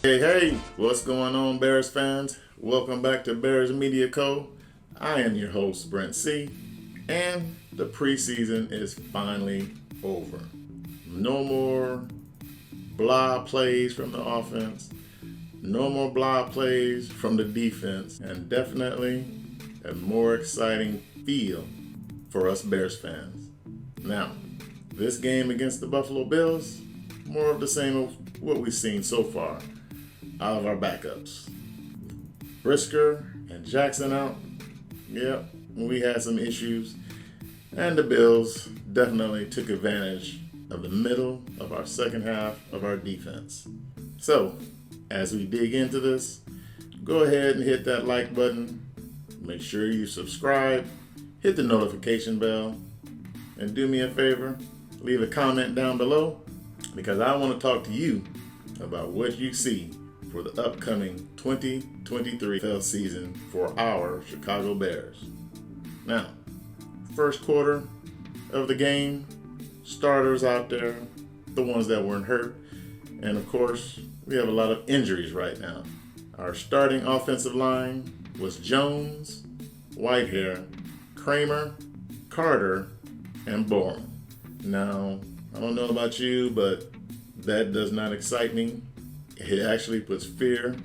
Hey, what's going on, Bears fans? Welcome back to BearsMediaCo. I am your host, Brent C., and the preseason is finally over. No more blah plays from the offense, no more blah plays from the defense, and definitely a more exciting feel for us Bears fans. Now, this game against the Buffalo Bills, more of the same of what we've seen so far out of our backups. Brisker and Jackson out. Yep, we had some issues. And the Bills definitely took advantage of the middle of our second half of our defense. So, as we dig into this, go ahead and hit that like button. Make sure you subscribe, hit the notification bell, and do me a favor, leave a comment down below because I want to talk to you about what you see for the upcoming 2023 NFL season for our Chicago Bears. Now, first quarter of the game, starters out there, the ones that weren't hurt, and of course, we have a lot of injuries right now. Our starting offensive line was Jones, Whitehair, Kramer, Carter, and Bourne. Now, I don't know about you, but that does not excite me. It actually puts fear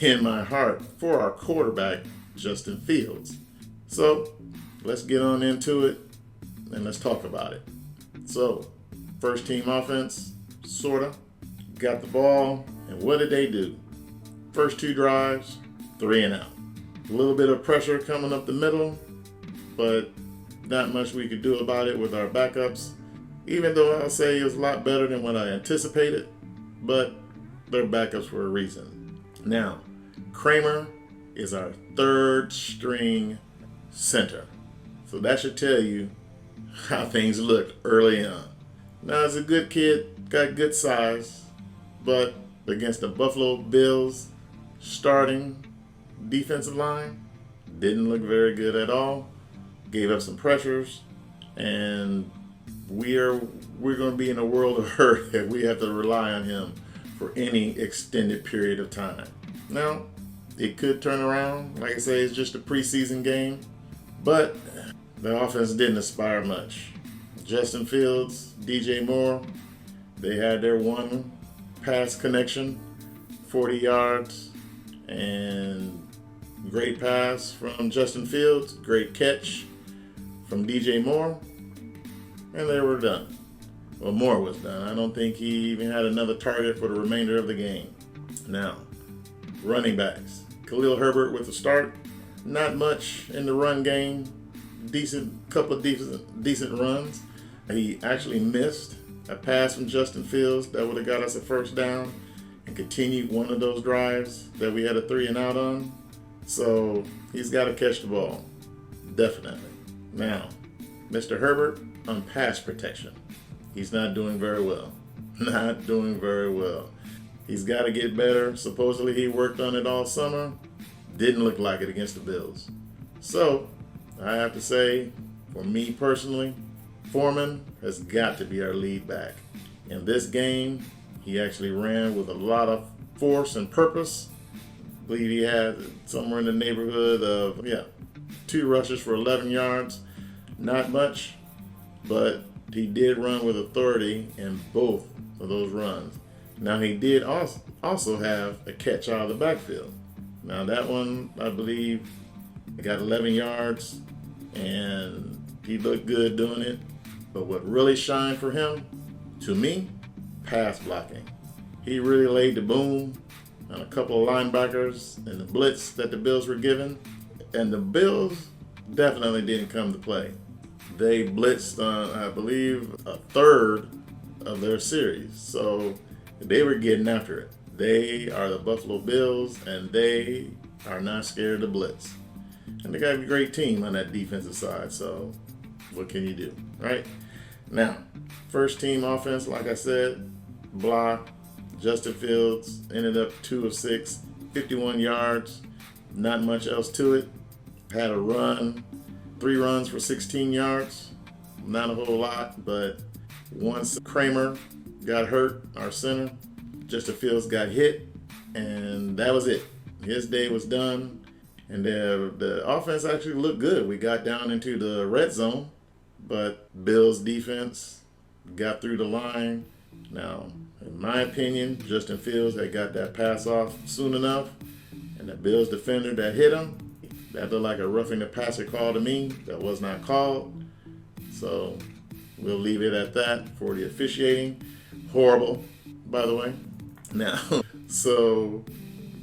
in my heart for our quarterback, Justin Fields. So, let's get on into it and let's talk about it. So, first team offense, sorta, got the ball, and what did they do? First two drives, 3 and out. A little bit of pressure coming up the middle, but not much we could do about it with our backups, even though I'll say it was a lot better than what I anticipated, but they're backups for a reason. Now, Kramer is our third string center. So that should tell you how things looked early on. Now, he's a good kid, got good size, but against the Buffalo Bills starting defensive line, didn't look very good at all. Gave up some pressures, and we're going to be in a world of hurt if we have to rely on him for any extended period of time. Now, it could turn around. Like I say, it's just a preseason game, but the offense didn't aspire much. Justin Fields, DJ Moore, they had their one pass connection, 40 yards, and great pass from Justin Fields, great catch from DJ Moore, and they were done. Well, Moore was done. I don't think he even had another target for the remainder of the game. Now, running backs. Khalil Herbert with the start. Not much in the run game. Couple of decent runs. He actually missed a pass from Justin Fields that would have got us a first down and continued one of those drives that we had a 3 and out on. So he's got to catch the ball. Definitely. Now, Mr. Herbert on pass protection. He's not doing very well. Not doing very well. He's got to get better. Supposedly he worked on it all summer. Didn't look like it against the Bills. So, I have to say, for me personally, Foreman has got to be our lead back. In this game, he actually ran with a lot of force and purpose. I believe he had somewhere in the neighborhood of, 2 rushes for 11 yards. Not much, but he did run with authority in both of those runs. Now, he did also have a catch out of the backfield. Now, that one, I believe, got 11 yards, and he looked good doing it. But what really shined for him, to me, pass blocking. He really laid the boom on a couple of linebackers and the blitz that the Bills were given. And the Bills definitely didn't come to play. They blitzed, I believe, a third of their series. So they were getting after it. They are the Buffalo Bills, and they are not scared to blitz. And they got a great team on that defensive side, so what can you do, right? Now, first team offense, like I said, block. Justin Fields ended up 2 of 6, 51 yards. Not much else to it. Had a run, 3 runs for 16 yards. Not a whole lot, but once Kramer got hurt, our center, Justin Fields got hit, and that was it. His day was done, and the offense actually looked good. We got down into the red zone, but Bills defense got through the line. Now, in my opinion, Justin Fields had got that pass off soon enough, and the Bills defender that hit him, that looked like a roughing the passer call to me. That was not called. So we'll leave it at that for the officiating. Horrible, by the way. Now, so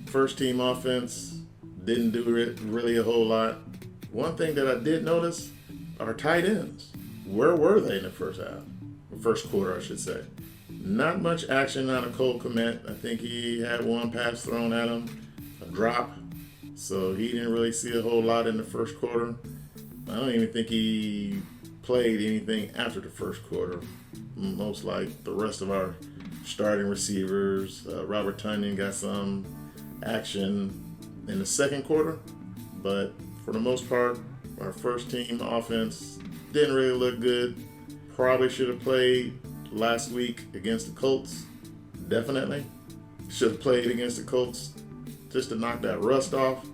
first team offense didn't do really a whole lot. One thing that I did notice, our tight ends. Where were they in the first half? First quarter, I should say. Not much action out of Cole Kmet. I think he had one pass thrown at him, a drop. So he didn't really see a whole lot in the first quarter. I don't even think he played anything after the first quarter. Most like the rest of our starting receivers. Robert Tonyan got some action in the second quarter. But for the most part, our first team offense didn't really look good. Probably should have played last week against the Colts. Definitely. Should have played against the Colts just to knock that rust off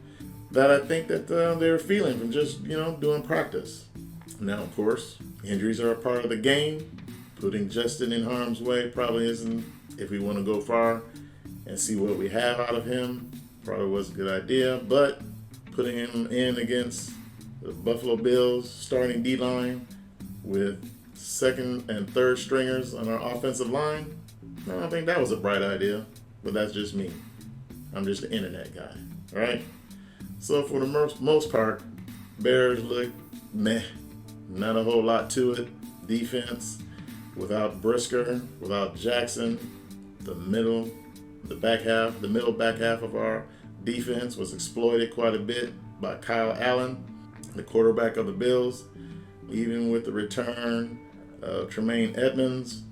that I think that they were feeling from just, doing practice. Now, of course, injuries are a part of the game. Putting Justin in harm's way probably isn't, if we want to go far and see what we have out of him, probably was a good idea. But putting him in against the Buffalo Bills starting D-line with second and third stringers on our offensive line, I don't think that was a bright idea, but that's just me. I'm just an internet guy, right? So for the most part, Bears look meh. Not a whole lot to it. Defense, without Brisker, without Jackson, the middle back half of our defense was exploited quite a bit by Kyle Allen, the quarterback of the Bills. Even with the return of Tremaine Edmonds,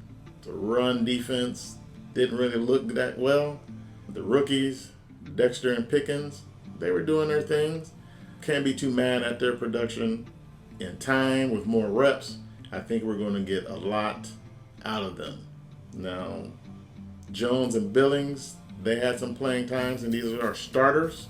the run defense didn't really look that well. The rookies, Dexter and Pickens, they were doing their things. Can't be too mad at their production. In time, with more reps, I think we're going to get a lot out of them. Now, Jones and Billings, they had some playing times, and these are our starters,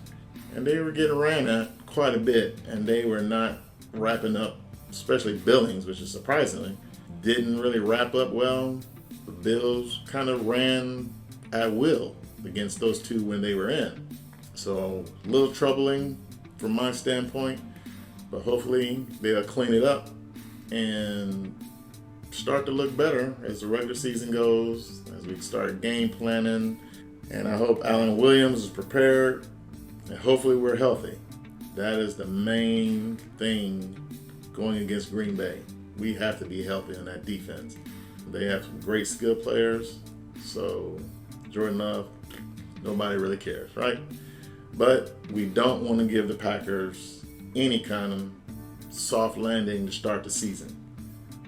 and they were getting ran at quite a bit, and they were not wrapping up, especially Billings, which is surprisingly, didn't really wrap up well. The Bills kind of ran at will against those two when they were in. So a little troubling from my standpoint, but hopefully they'll clean it up and start to look better as the regular season goes, as we start game planning. And I hope Alan Williams is prepared, and hopefully we're healthy. That is the main thing going against Green Bay. We have to be healthy in that defense. They have some great skill players, so Jordan Love, nobody really cares, right? But we don't want to give the Packers any kind of soft landing to start the season.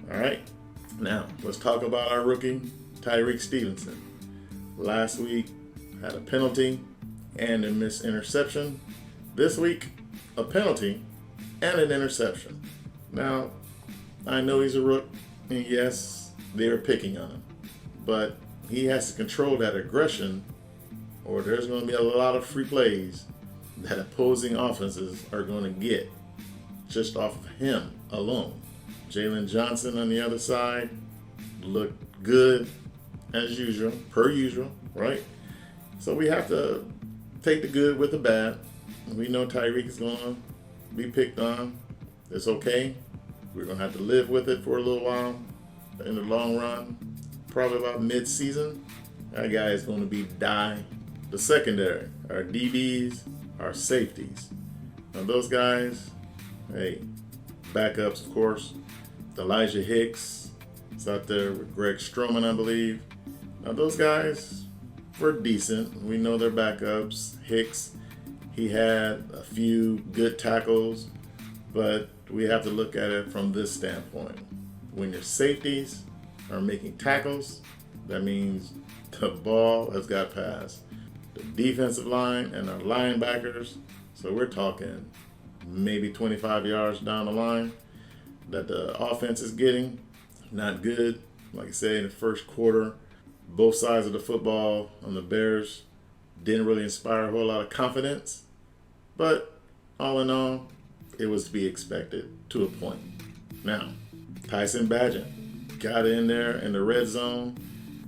All right? Now, let's talk about our rookie, Tyreek Stevenson. Last week, had a penalty and a missed interception. This week, a penalty and an interception. Now, I know he's a rook, and yes, they're picking on him. But he has to control that aggression, or there's going to be a lot of free plays that opposing offenses are going to get just off of him alone. Jalen Johnson on the other side looked good as usual, per usual, right? So we have to take the good with the bad. We know Tyreek is going to be picked on. It's okay. We're going to have to live with it for a little while. In the long run, probably about mid-season, that guy is going to be die. The secondary, our DBs, our safeties. Now those guys, hey, backups, of course. Elijah Hicks is out there with Greg Stroman, I believe. Now those guys were decent. We know they're backups. Hicks, he had a few good tackles, but we have to look at it from this standpoint. When your safeties are making tackles, that means the ball has got past the defensive line and our linebackers. So we're talking maybe 25 yards down the line that the offense is getting. Not good. Like I said, in the first quarter, both sides of the football on the Bears Didn't really inspire a whole lot of confidence, but all in all, it was to be expected to a point. Now, Tyson Bagent got in there in the red zone,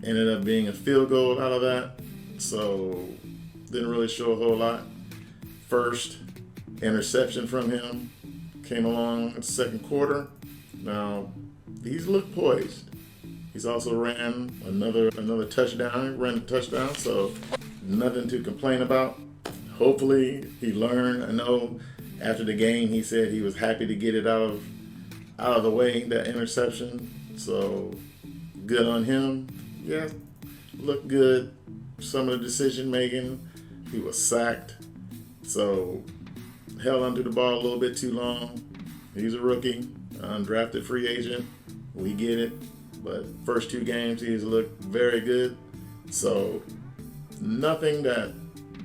ended up being a field goal out of that, so didn't really show a whole lot. First interception from him came along in the second quarter. Now, he's looked poised. He's also ran another touchdown, ran a touchdown, so nothing to complain about. Hopefully he learned. I know after the game he said he was happy to get it out of the way, that interception. So good on him. Yeah, looked good. Some of the decision making, he was sacked. So held onto the ball a little bit too long. He's a rookie, undrafted free agent. We get it. But first two games, he's looked very good. So nothing that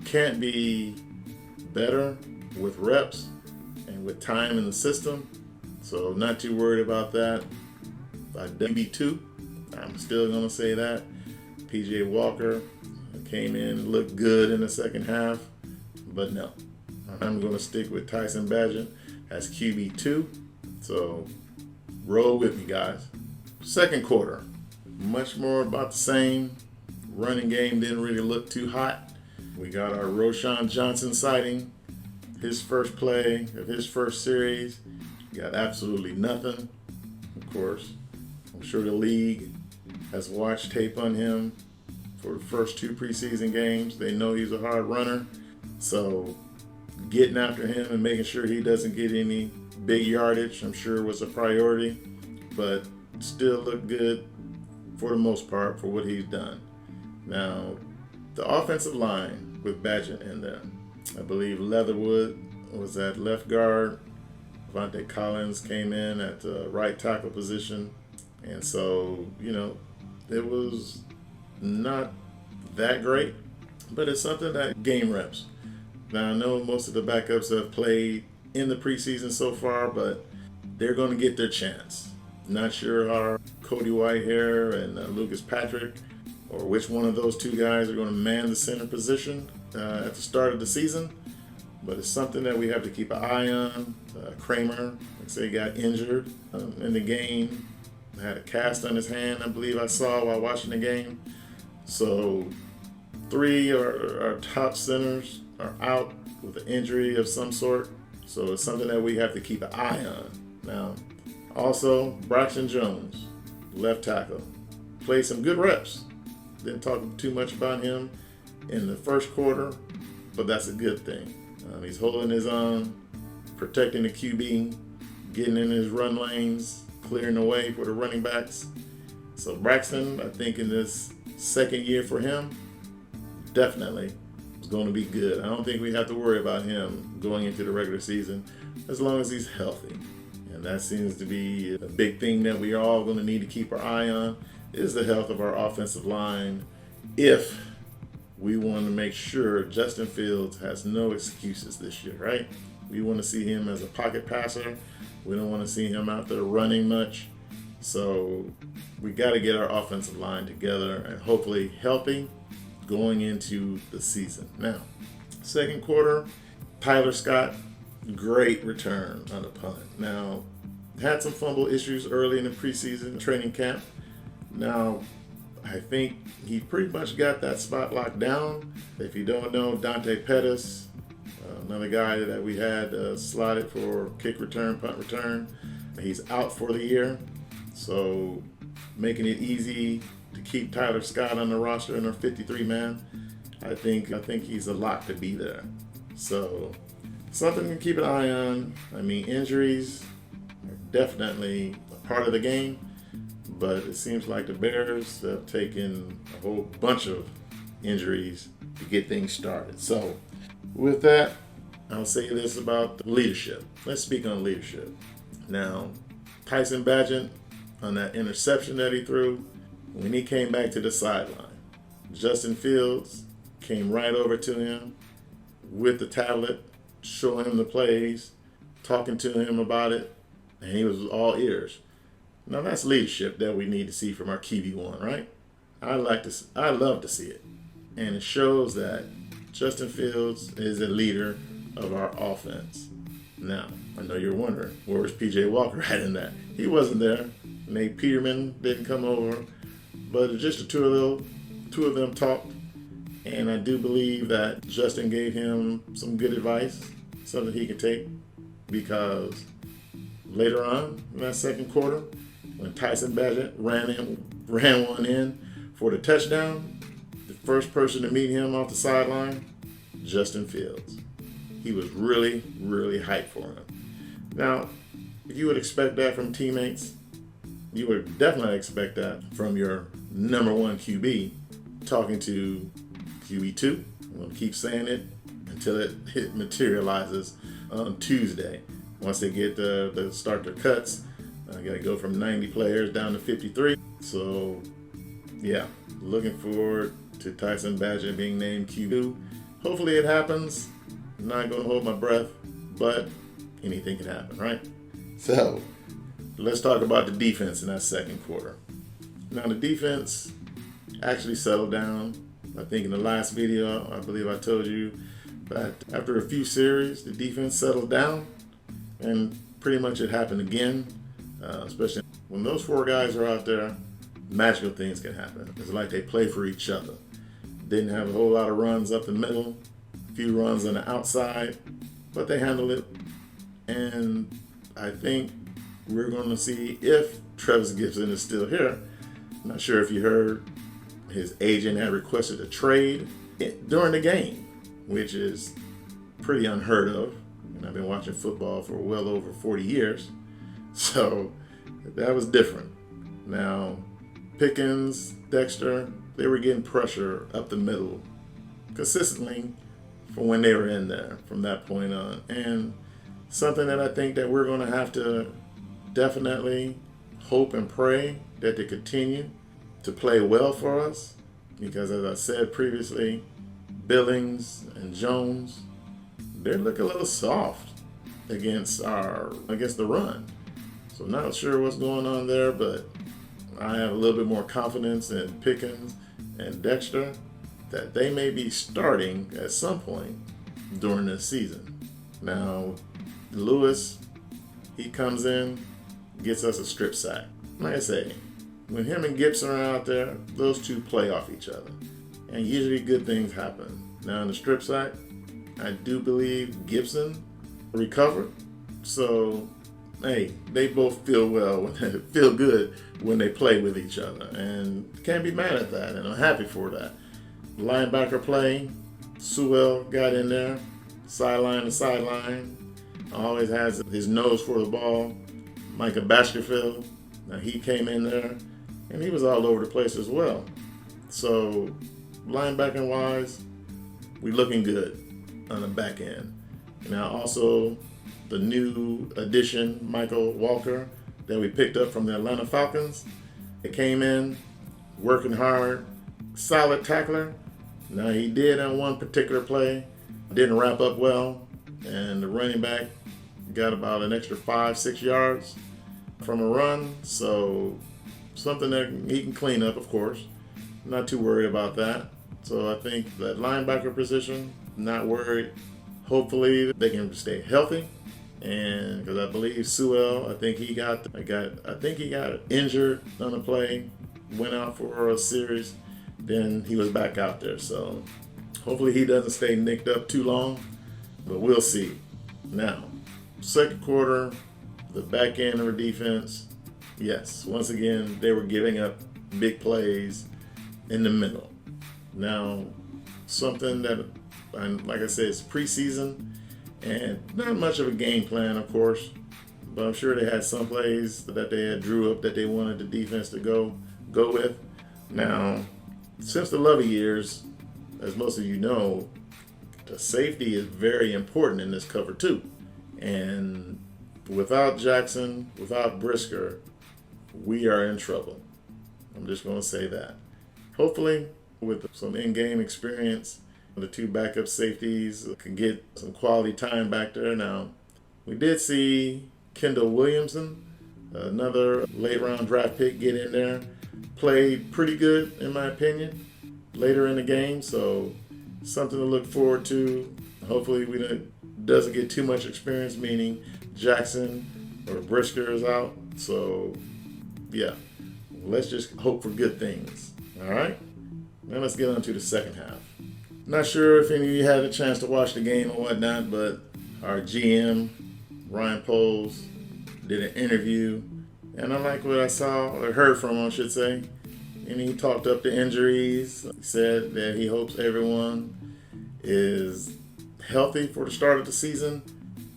can't be better with reps and with time in the system. So not too worried about that. By WB2, I'm still going to say that. PJ Walker came in, looked good in the second half. But no, I'm going to stick with Tyson Bagent as QB2. So roll with me, guys. Second quarter, much more about the same. Running game didn't really look too hot. We got our Roschon Johnson sighting. His first play of his first series got absolutely nothing. Of course, I'm sure the league has watched tape on him for the first two preseason games. They know he's a hard runner. So getting after him and making sure he doesn't get any big yardage, I'm sure was a priority. But still look good for the most part for what he's done. Now, the offensive line with Bagent in there. I believe Leatherwood was at left guard. Vontae Collins came in at the right tackle position. And so, it was not that great, but it's something that game reps. Now, I know most of the backups have played in the preseason so far, but they're going to get their chance. Not sure how Cody Whitehair and Lucas Patrick, or which one of those two guys are going to man the center position at the start of the season, but it's something that we have to keep an eye on. Kramer, like I say, got injured in the game. Had a cast on his hand, I believe I saw while watching the game. So three of our top centers are out with an injury of some sort. So it's something that we have to keep an eye on. Now, also, Braxton Jones, left tackle, played some good reps. Didn't talk too much about him in the first quarter, but that's a good thing. He's holding his own, protecting the QB, getting in his run lanes, clearing the way for the running backs. So Braxton, I think in this second year for him, definitely is going to be good. I don't think we have to worry about him going into the regular season as long as he's healthy. And that seems to be a big thing that we are all going to need to keep our eye on, is the health of our offensive line if we want to make sure Justin Fields has no excuses this year, right? We want to see him as a pocket passer. We don't want to see him out there running much. So we got to get our offensive line together and hopefully healthy going into the season. Now, second quarter, Tyler Scott, great return on the punt. Now, had some fumble issues early in the preseason training camp. Now, I think he pretty much got that spot locked down. If you don't know, Dante Pettis, another guy that we had slotted for kick return, punt return, he's out for the year. So making it easy to keep Tyler Scott on the roster in our 53-man. I think he's a lot to be there. So something to keep an eye on. I mean, injuries are definitely a part of the game, but it seems like the Bears have taken a whole bunch of injuries to get things started. So with that, I'll say this about leadership. Let's speak on leadership. Now, Tyson Bagent, on that interception that he threw, when he came back to the sideline, Justin Fields came right over to him with the tablet, showing him the plays, talking to him about it, and he was all ears. Now that's leadership that we need to see from our QB1, right? I love to see it. And it shows that Justin Fields is a leader of our offense. Now, I know you're wondering, where was PJ Walker at in that? He wasn't there. Nate Peterman didn't come over, but just the two of them talked, and I do believe that Justin gave him some good advice, something he could take, because later on in that second quarter, when Tyson Bagent ran one in for the touchdown, the first person to meet him off the sideline, Justin Fields. He was really, really hyped for him. Now, if you would expect that from teammates, you would definitely expect that from your number one QB talking to QB2. I'm going to keep saying it until it materializes on Tuesday. Once they get to start their cuts, I got to go from 90 players down to 53. So, yeah, looking forward to Tyson Bagent being named QB2. Hopefully it happens. I'm not going to hold my breath, but anything can happen, right? So, let's talk about the defense in that second quarter. Now, the defense actually settled down. I think in the last video, I believe I told you that after a few series, the defense settled down, and pretty much it happened again, especially when those four guys are out there, magical things can happen. It's like they play for each other. Didn't have a whole lot of runs up the middle, a few runs on the outside, but they handled it. And I think we're going to see if Travis Gibson is still here. I'm not sure if you heard his agent had requested a trade during the game, which is pretty unheard of. And I've been watching football for well over 40 years. So that was different. Now, Pickens, Dexter, they were getting pressure up the middle consistently from when they were in there from that point on. And something that I think that we're going to have to definitely hope and pray that they continue to play well for us, because as I said previously, Billings and Jones, they look a little soft against the run. So not sure what's going on there, but I have a little bit more confidence in Pickens and Dexter that they may be starting at some point during this season. Now, Lewis, he comes in, gets us a strip sack. Like I say, when him and Gibson are out there, those two play off each other. And usually good things happen. Now in the strip sack, I do believe Gibson recovered. So, hey, they both feel good when they play with each other. And can't be mad at that, and I'm happy for that. Linebacker play, Sewell got in there, sideline to sideline. Always has his nose for the ball. Micah Baskerville, now he came in there, and he was all over the place as well. So, linebacking wise, we're looking good on the back end. Now, also, the new addition, Michael Walker, that we picked up from the Atlanta Falcons. It came in, working hard, solid tackler. Now, he did on one particular play, didn't wrap up well, and the running back got about an extra 5-6 yards from a run. So, something that he can clean up, of course. Not too worried about that. So I think that linebacker position, not worried. Hopefully they can stay healthy. And because I believe Sewell, I think he got injured on a play, went out for a series, then he was back out there. So hopefully he doesn't stay nicked up too long, but we'll see. Now, second quarter, the back end of our defense, yes, once again, they were giving up big plays in the middle. Now, something that, like I said, it's preseason and not much of a game plan, of course, but I'm sure they had some plays that they had drew up that they wanted the defense to go with. Now, since the Lovey years, as most of you know, the safety is very important in this cover too. And without Jackson, without Brisker, we are in trouble. I'm just going to say that. Hopefully, with some in-game experience, the two backup safeties can get some quality time back there. Now, we did see Kendall Williamson, another late-round draft pick, get in there. Played pretty good, in my opinion, later in the game. So something to look forward to. Hopefully, doesn't get too much experience, meaning Jackson or Brisker is out. So, yeah, let's just hope for good things. All right? Now let's get on to the second half. Not sure if any of you had a chance to watch the game or whatnot, but our GM, Ryan Poles, did an interview, and I like what I saw, or heard from him, I should say. And he talked up the injuries. He said that he hopes everyone is healthy for the start of the season,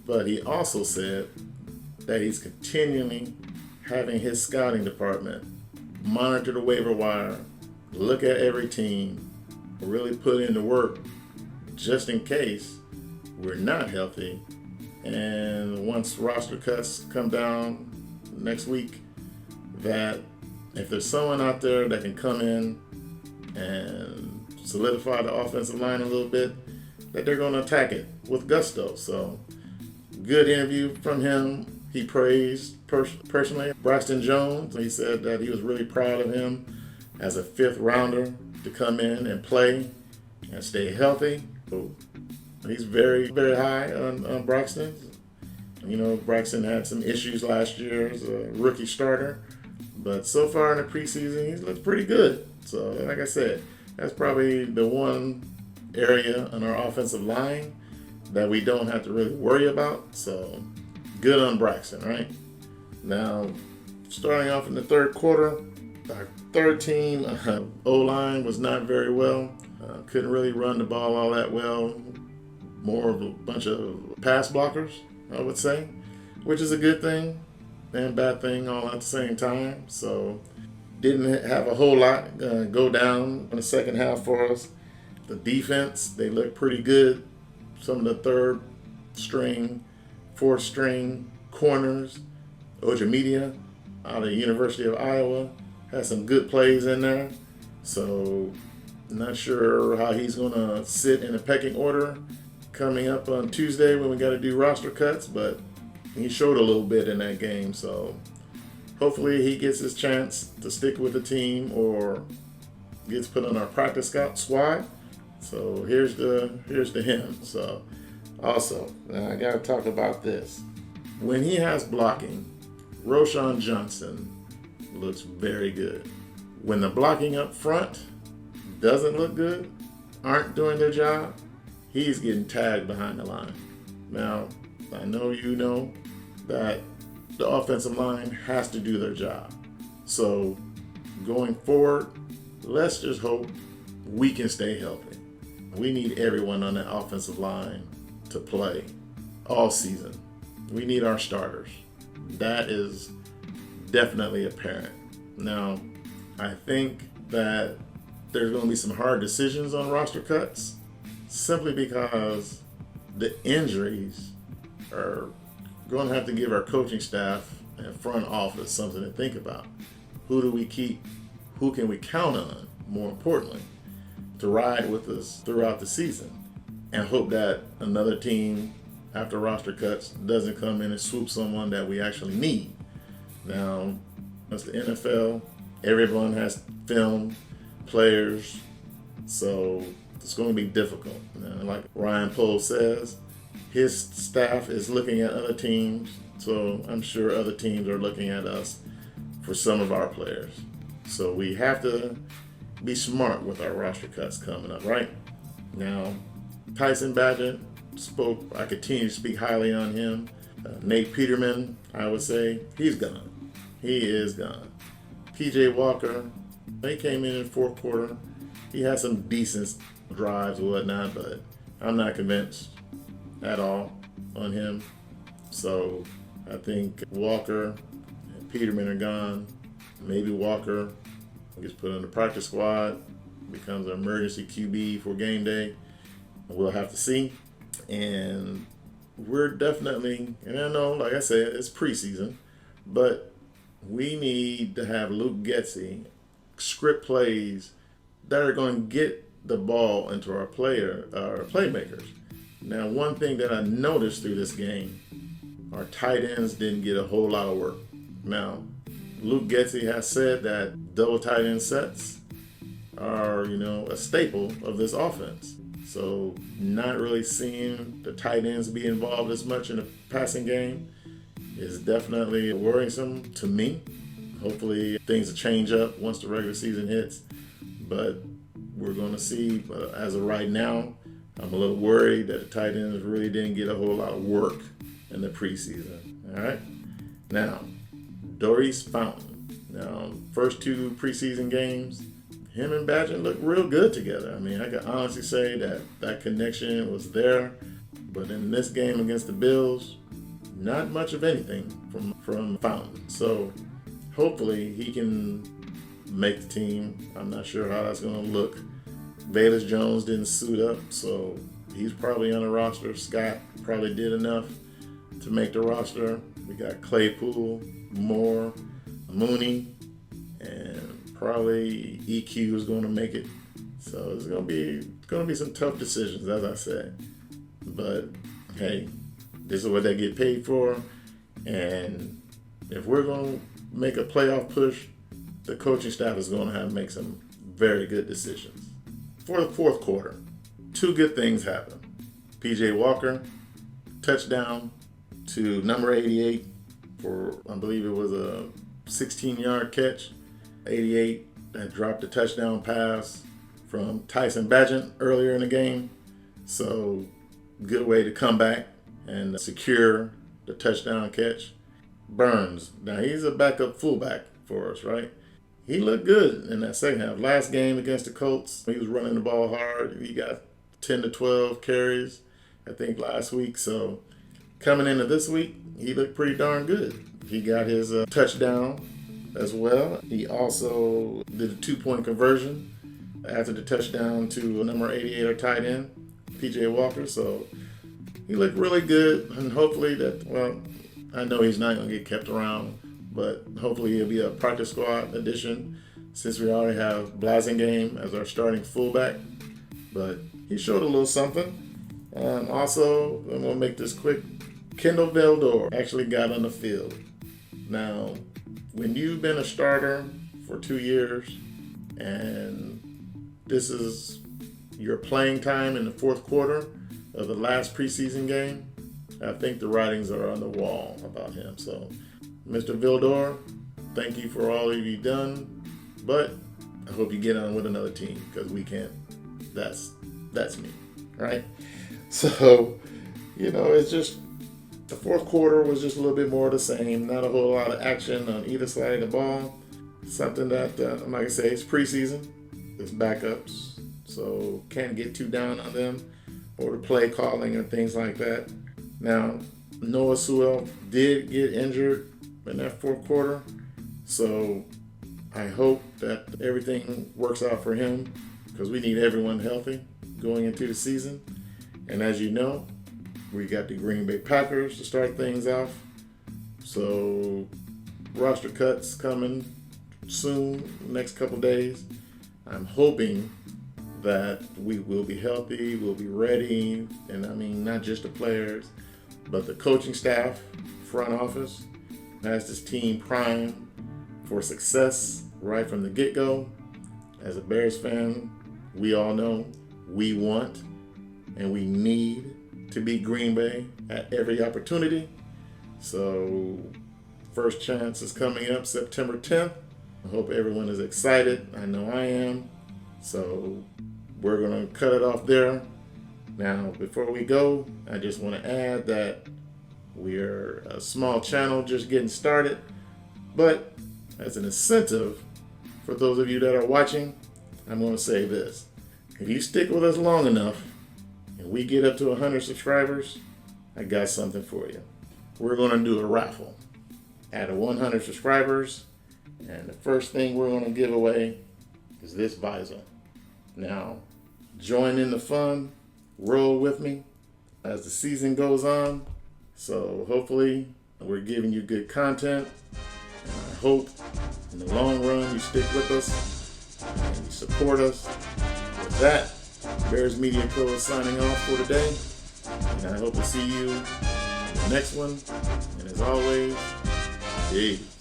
but he also said that he's continually having his scouting department monitor the waiver wire, look at every team, really put in the work just in case we're not healthy. And once roster cuts come down next week, that if there's someone out there that can come in and solidify the offensive line a little bit, that they're going to attack it with gusto. So, good interview from him. He praised personally Braxton Jones. He said that he was really proud of him as a fifth rounder to come in and play and stay healthy. So he's very, very high on Braxton. You know, Braxton had some issues last year as a rookie starter, but so far in the preseason, he's looked pretty good. So, like I said, that's probably the one area on our offensive line that we don't have to really worry about. So, good on Braxton, right? Now, starting off in the third quarter, our third team O-line was not very well. Couldn't really run the ball all that well. More of a bunch of pass blockers, I would say, which is a good thing and bad thing all at the same time. So didn't have a whole lot go down in the second half for us. The defense, they look pretty good. Some of the third string, fourth string corners, Ojemedia out of the University of Iowa, has some good plays in there. So not sure how he's going to sit in a pecking order coming up on Tuesday when we got to do roster cuts, but he showed a little bit in that game. So hopefully he gets his chance to stick with the team or gets put on our practice squad. So here's the him. So also, I got to talk about this. When he has blocking, Roschon Johnson looks very good. When the blocking up front doesn't look good, aren't doing their job, he's getting tagged behind the line. Now, I know you know that the offensive line has to do their job. So going forward, let's just hope we can stay healthy. We need everyone on that offensive line to play all season. We need our starters. That is definitely apparent. Now, I think that there's going to be some hard decisions on roster cuts simply because the injuries are going to have to give our coaching staff and front office something to think about. Who do we keep? Who can we count on, more importantly, to ride with us throughout the season? And hope that another team, after roster cuts, doesn't come in and swoop someone that we actually need. Now, that's the NFL. Everyone has film, players, so it's going to be difficult. Now, like Ryan Pohl says, his staff is looking at other teams, so I'm sure other teams are looking at us for some of our players. So we have to be smart with our roster cuts coming up, right? Now, Tyson Badgett spoke, I continue to speak highly on him. Nate Peterman, I would say, he's gone. He is gone. PJ Walker, they came in fourth quarter. He had some decent drives and whatnot, but I'm not convinced at all on him. So I think Walker and Peterman are gone. Maybe Walker gets put on the practice squad, becomes an emergency QB for game day. We'll have to see. And we're definitely, and I know, like I said, it's preseason, but we need to have Luke Getsy script plays that are going to get the ball into our playmakers. Now, one thing that I noticed through this game, our tight ends didn't get a whole lot of work. Now, Luke Getsy has said that double tight end sets are, a staple of this offense. So not really seeing the tight ends be involved as much in the passing game is definitely worrisome to me. Hopefully things will change up once the regular season hits, but we're going to see. As of right now, I'm a little worried that the tight ends really didn't get a whole lot of work in the preseason. All right. Now, Doris Fountain. Now, first 2 preseason games, him and Badger look real good together. I mean, I can honestly say that connection was there. But in this game against the Bills, not much of anything from Fountain. So hopefully he can make the team. I'm not sure how that's going to look. Bayless Jones didn't suit up, so he's probably on the roster. Scott probably did enough to make the roster. We got Claypool, Moore, Mooney, and probably EQ is going to make it. So it's going to be some tough decisions, as I said. But hey, this is what they get paid for, and if we're going to make a playoff push, the coaching staff is going to have to make some very good decisions. For the fourth quarter, 2 good things happened. P.J. Walker, touchdown to number 88 for, I believe it was a 16-yard catch. 88 had dropped a touchdown pass from Tyson Bagent earlier in the game. So good way to come back and secure the touchdown catch. Burns, now he's a backup fullback for us, right? He looked good in that second half. Last game against the Colts, he was running the ball hard. He got 10 to 12 carries, I think, last week. So coming into this week, he looked pretty darn good. He got his touchdown as well. He also did a 2-point conversion after the touchdown to number 88, our tight end, P.J. Walker. So he looked really good, and hopefully I know he's not going to get kept around, but hopefully he'll be a practice squad addition since we already have Blasingame as our starting fullback. But he showed a little something. Also, I'm going to make this quick. Kendall Vildor actually got on the field. Now, when you've been a starter for 2 years and this is your playing time in the fourth quarter of the last preseason game, I think the writings are on the wall about him. So, Mr. Vildor, thank you for all you've done, but I hope you get on with another team because we can't. That's me, right? So, it's just the fourth quarter was just a little bit more of the same. Not a whole lot of action on either side of the ball. Something that I'm not gonna say it's preseason. It's backups, so can't get too down on them or the play calling or things like that. Now, Noah Sewell did get injured in that fourth quarter, so I hope that everything works out for him because we need everyone healthy going into the season. And as you know, we got the Green Bay Packers to start things off. So roster cuts coming soon, next couple days. I'm hoping that we will be healthy, we'll be ready, and I mean not just the players, but the coaching staff, front office, has this team primed for success right from the get-go. As a Bears fan, we all know we want and we need to beat Green Bay at every opportunity. So first chance is coming up September 10th. I hope everyone is excited. I know I am. So we're going to cut it off there. Now, before we go, I just want to add that we're a small channel just getting started. But as an incentive for those of you that are watching, I'm going to say this. If you stick with us long enough and we get up to 100 subscribers, I got something for you. We're going to do a raffle at 100 subscribers. And the first thing we're going to give away is this visor. Now, join in the fun, roll with me as the season goes on. So hopefully we're giving you good content. And I hope in the long run you stick with us and you support us. With that, BearsMediaCo is signing off for today. And I hope to see you in the next one. And as always, peace.